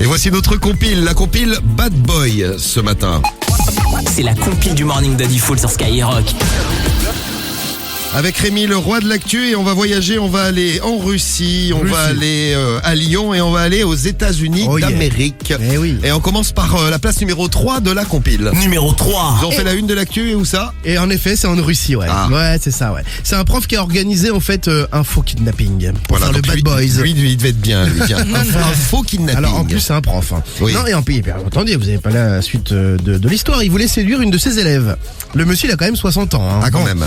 Et voici notre compile, la compile Bad Boy ce matin. C'est la compile du Morning Daddy Full sur Skyrock. Avec Rémi, le roi de l'actu, et on va voyager, on va aller en Russie, on va aller à Lyon et on va aller aux États-Unis d'Amérique. Eh oui. Et on commence par la place numéro 3 de la compile. Numéro 3. Ils ont fait la une de l'actu et où ça? Et en effet, c'est en Russie, ouais. Ah. Ouais, c'est ça, ouais. C'est un prof qui a organisé, en fait, un faux kidnapping. Pour Voilà, faire le donc Bad lui, Boys. Lui, il devait être bien, lui. Tiens. Un faux kidnapping. Alors, en plus, c'est un prof. Hein. Oui. Non, et en plus, attendez, vous avez pas la suite de l'histoire. Il voulait séduire une de ses élèves. Le monsieur, il a quand même 60 ans. Hein. Ah, quand Bon. même.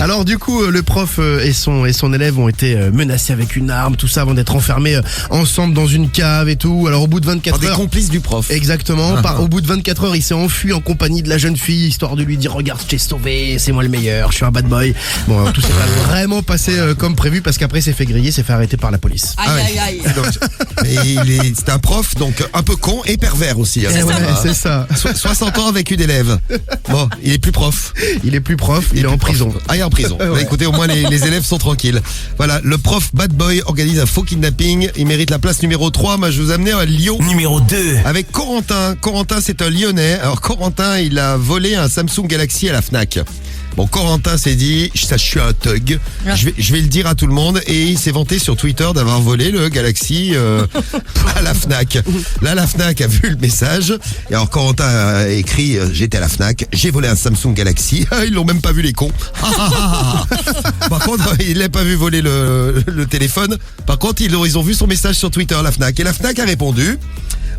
Alors, du coup, le prof et son élève ont été menacés avec une arme, tout ça, avant d'être enfermés ensemble dans une cave et tout. Alors, au bout de 24 Des heures... complices du prof. Exactement. Au bout de 24 heures, il s'est enfui en compagnie de la jeune fille, histoire de lui dire: regarde, je t'ai sauvé, c'est moi le meilleur, je suis un bad boy. Bon, tout s'est pas vraiment passé comme prévu, parce qu'après, il s'est fait griller, s'est fait arrêter par la police. Aïe. C'est un prof, donc un peu con et pervers aussi. Hein, Eh ouais, c'est ça. 60 ans avec une élève. Bon, il est plus prof. Il est plus prof, il est en prison. Ah, il est en prison. Ouais. Bah, écoutez, au moins les élèves sont tranquilles. Voilà, le prof bad boy organise un faux kidnapping. Il mérite la place numéro 3. Moi, je vous amenais à Lyon. Numéro 2. Avec Corentin. Corentin, c'est un Lyonnais. Alors, Corentin, il a volé un Samsung Galaxy à la Fnac. Bon, Corentin s'est dit, je suis un thug. Je vais le dire à tout le monde. Et il s'est vanté sur Twitter d'avoir volé le Galaxy à la Fnac. Là, la Fnac a vu le message. Et alors, Corentin a écrit, j'étais à la Fnac, j'ai volé un Samsung Galaxy. Ils l'ont même pas vu, les cons. Par contre, ils l'ont pas vu voler le téléphone. Par contre, ils ont vu son message sur Twitter, la Fnac. Et la Fnac a répondu: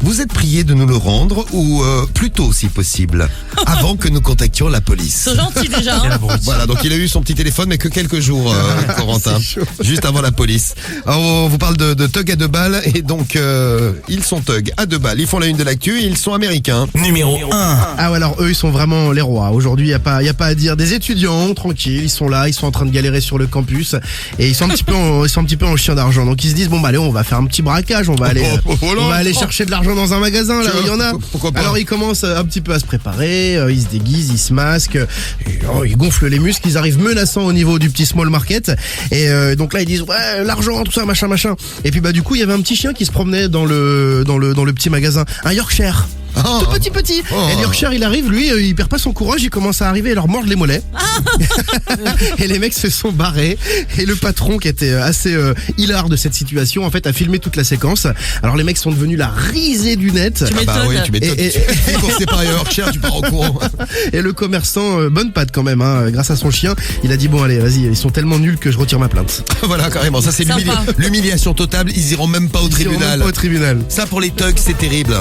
vous êtes prié de nous le rendre, ou plus tôt si possible, avant que nous contactions la police. C'est gentil déjà. Hein. Voilà, donc il a eu son petit téléphone, mais que quelques jours, Corentin, juste avant la police. Alors, on vous parle de thug à 2 balles, et donc ils sont thug à 2 balles. Ils font la une de l'actu, et ils sont américains. Numéro 1. Ah ouais, alors eux, ils sont vraiment les rois. Aujourd'hui, y a pas à dire. Des étudiants, tranquilles, ils sont là, ils sont en train de galérer sur le campus, et ils sont un petit peu en chien d'argent. Donc ils se disent, bon bah allez, on va faire un petit braquage, on va aller chercher de l'argent dans un magasin, là où il y en a. Pourquoi pas. Alors ils commencent un petit peu à se préparer, ils se déguisent, ils se masquent, ils gonflent les muscles, ils arrivent menaçants au niveau du petit small market. Et donc là ils disent, ouais, l'argent, tout ça, machin. Et puis bah du coup, il y avait un petit chien qui se promenait dans le petit magasin, un Yorkshire. Oh. Tout petit. Oh. Et le Yorkshire, il arrive, lui, il perd pas son courage, il commence à arriver et leur mordre les mollets. Et les mecs se sont barrés. Et le patron, qui était assez hilar de cette situation, en fait, a filmé toute la séquence. Alors les mecs sont devenus la risée du net. Tu m'étonnes. Bah oui, tu m'étonnes. Et- Quand c'est pas Yorkshire, tu pars au courant. Et le commerçant, bonne patte quand même, hein, grâce à son chien, il a dit, bon allez, vas-y, ils sont tellement nuls que je retire ma plainte. Voilà, carrément. Ça, c'est Sympa. l'humiliation totale. Ils iront même pas au Ils iront même tribunal. pas au tribunal. Ça, pour les thugs, c'est terrible.